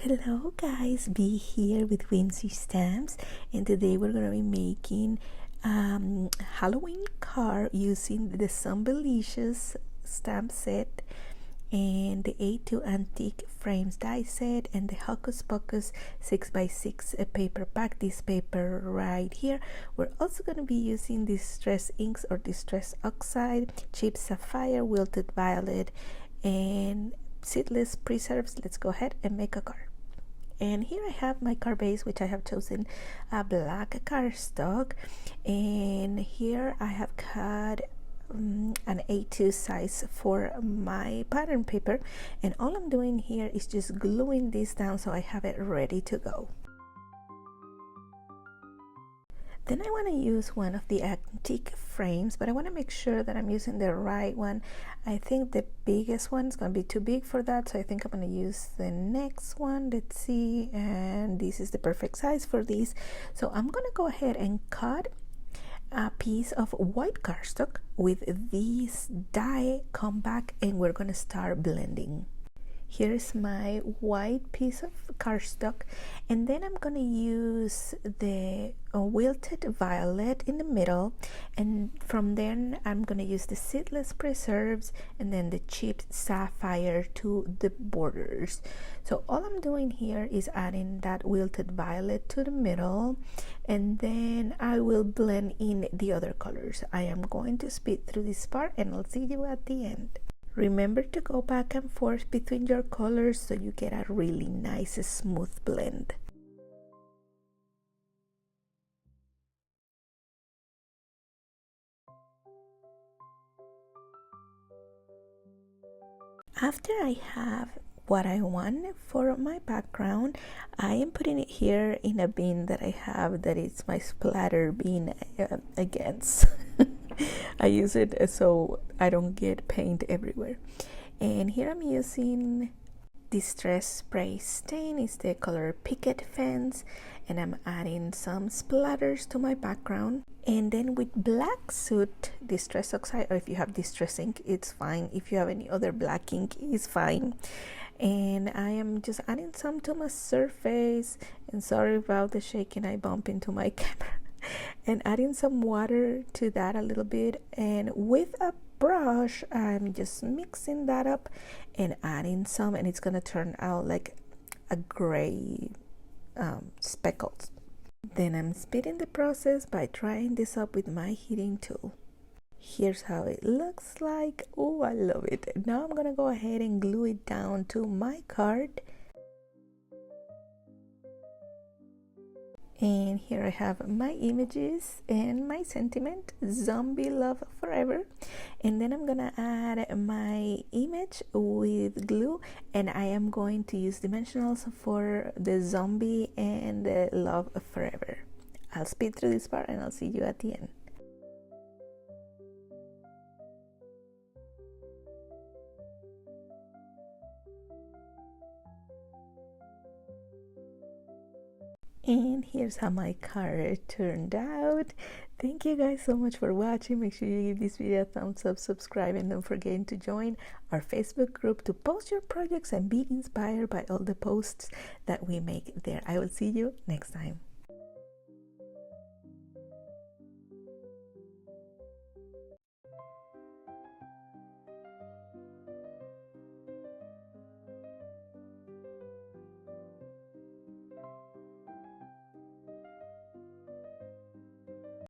Hello guys, be here with Whimsy stamps, and today we're going to be making Halloween card using the Zombie-Licious stamp set and the A2 Antique Frames die set and the Hocus Pocus 6x6 paper pack. This paper right here. We're also going to be using Distress Inks or Distress Oxide, Cheap Sapphire, Wilted Violet, and Seedless Preserves. Let's go ahead and make a card. And here I have my card base, which I have chosen a black cardstock, and here I have cut an A2 size for my pattern paper, and all I'm doing here is just gluing this down so I have it ready to go. Then I want to use one of the antique frames, but I want to make sure that I'm using the right one. I think the biggest one is going to be too big for that, so I think I'm going to use the next one. Let's see, and this is the perfect size for these. So I'm going to go ahead and cut a piece of white cardstock with this die, come back, and we're going to start blending. Here's my white piece of cardstock, and then I'm going to use the Wilted Violet in the middle, and from there I'm going to use the Seedless Preserves and then the Cheap Sapphire to the borders. So all I'm doing here is adding that Wilted Violet to the middle, and then I will blend in the other colors. I am going to speed through this part and I'll see you at the end. Remember to go back and forth between your colors so you get a really nice smooth blend. After I have what I want for my background, I am putting it here in a bin that I have that is my splatter bin against. I use it so I don't get paint everywhere. And here I'm using Distress Spray Stain. It's the color Picket Fence, and I'm adding some splatters to my background. And then with Black Soot Distress Oxide, or if you have Distress Ink, it's fine. If you have any other black ink, it's fine. And I am just adding some to my surface, and sorry about the shaking, I bump into my camera. And adding some water to that a little bit, and with a brush I'm just mixing that up and adding some, and it's gonna turn out like a gray speckles. Then I'm speeding the process by drying this up with my heating tool. Here's how it looks like. Oh, I love it. Now I'm gonna go ahead and glue it down to my card. And here I have my images and my sentiment, zombie love forever. And then I'm gonna add my image with glue, and I am going to use dimensionals for the zombie and the love forever. I'll speed through this part and I'll see you at the end. And here's how my card turned out. Thank you guys so much for watching. Make sure you give this video a thumbs up, subscribe, and don't forget to join our Facebook group to post your projects and be inspired by all the posts that we make there. I will see you next time.